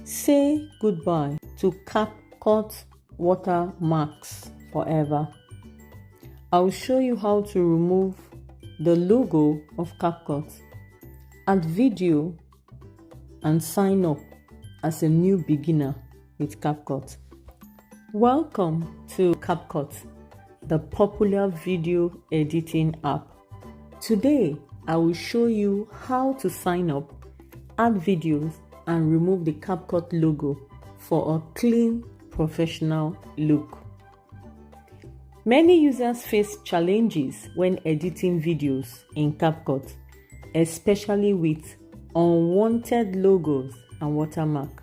Say goodbye to CapCut watermarks forever. I'll show you how to remove the logo of CapCut, add video, and sign up as a new beginner with CapCut. Welcome to CapCut, the popular video editing app. Today, I will show you how to sign up, add videos, and remove the CapCut logo for a clean, professional look. Many users face challenges when editing videos in CapCut, especially with unwanted logos and watermark.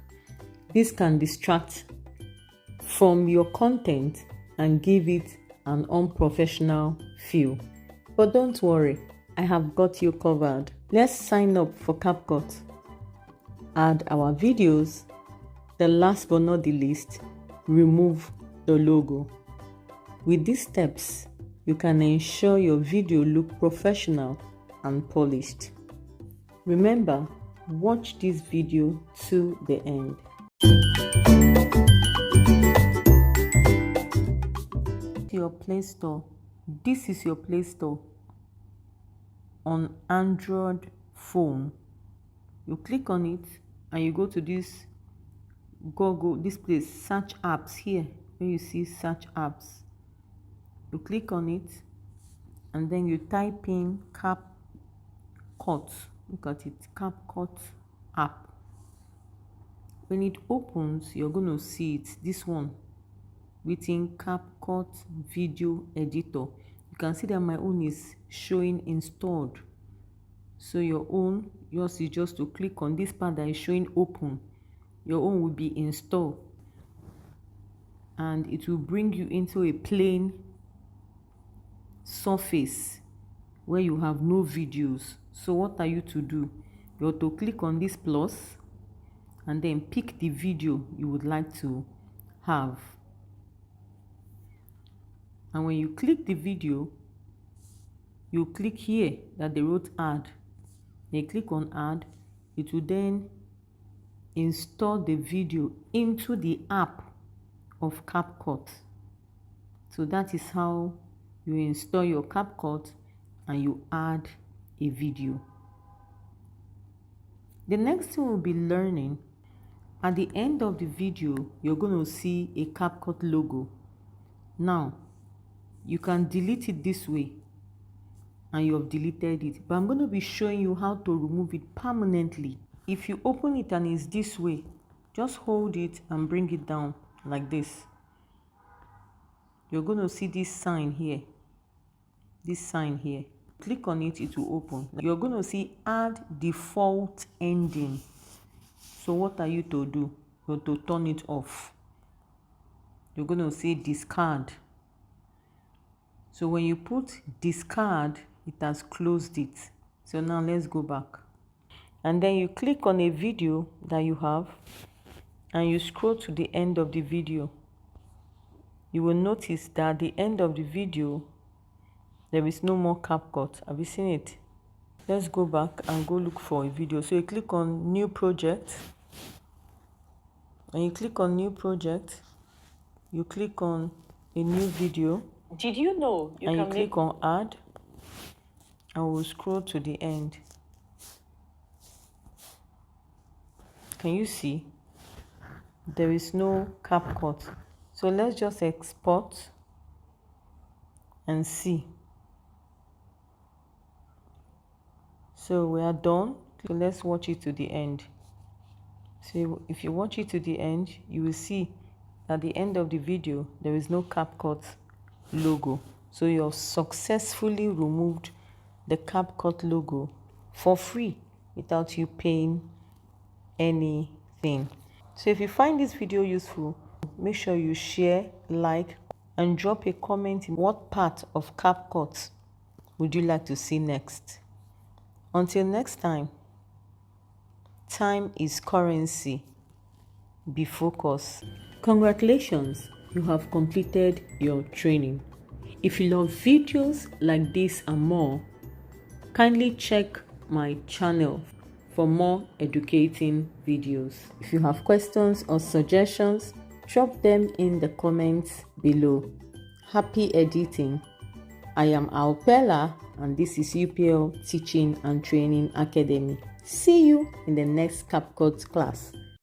This can distract from your content and give it an unprofessional feel. But don't worry, I have got you covered. Let's sign up for CapCut. Add our videos. The last but not the least, remove the logo. With these steps, you can ensure your video look professional and polished. Remember, watch this video to the end. Your Play Store. This is your Play Store on Android phone. You click on it and you go to this this place, search apps. Here where you see search apps, you click on it and then you type in CapCut. Look at it, CapCut app. When it opens, you're going to see it, this one within CapCut video editor. You can see that my own is showing installed. So yours is just to click on this part that is showing open. Your own will be installed, and it will bring you into a plain surface where you have no videos. So what are you to do? You have to click on this plus and then pick the video you would like to have. And when you click the video, you click here that they wrote add. Then click on add. It will then install the video into the app of CapCut. So that is how you install your CapCut and you add a video. The next thing we'll be learning, at the end of the video, you're going to see a CapCut logo. Now, you can delete it this way, and you have deleted it, but I'm going to be showing you how to remove it permanently. If you open it and it's this way, just hold it and bring it down like this. You're going to see this sign here. This sign here. Click on it, it will open. You're going to see add default ending. So what are you to do? You're to turn it off. You're going to say discard. So when you put discard, it has closed it. So now let's go back. And then you click on a video that you have and you scroll to the end of the video. You will notice that at the end of the video, there is no more CapCut. Have you seen it? Let's go back and go look for a video. So you click on new project. And you click on new project. You click on a new video. Did you know you and can you click on add, and we'll scroll to the end. Can you see? There is no CapCut. So let's just export and see. So we are done. So let's watch it to the end. So if you watch it to the end, you will see at the end of the video, there is no CapCut logo. So you have successfully removed the CapCut logo for free without you paying anything. So if you find this video useful, make sure you share, like, and drop a comment in what part of CapCut would you like to see next. Until next time, time is currency. Be focused. Congratulations, you have completed your training. If you love videos like this and more, kindly check my channel for more educating videos. If you have questions or suggestions, drop them in the comments below. Happy editing. I am Alpela, and this is UPL Teaching and Training Academy. See you in the next CapCut class.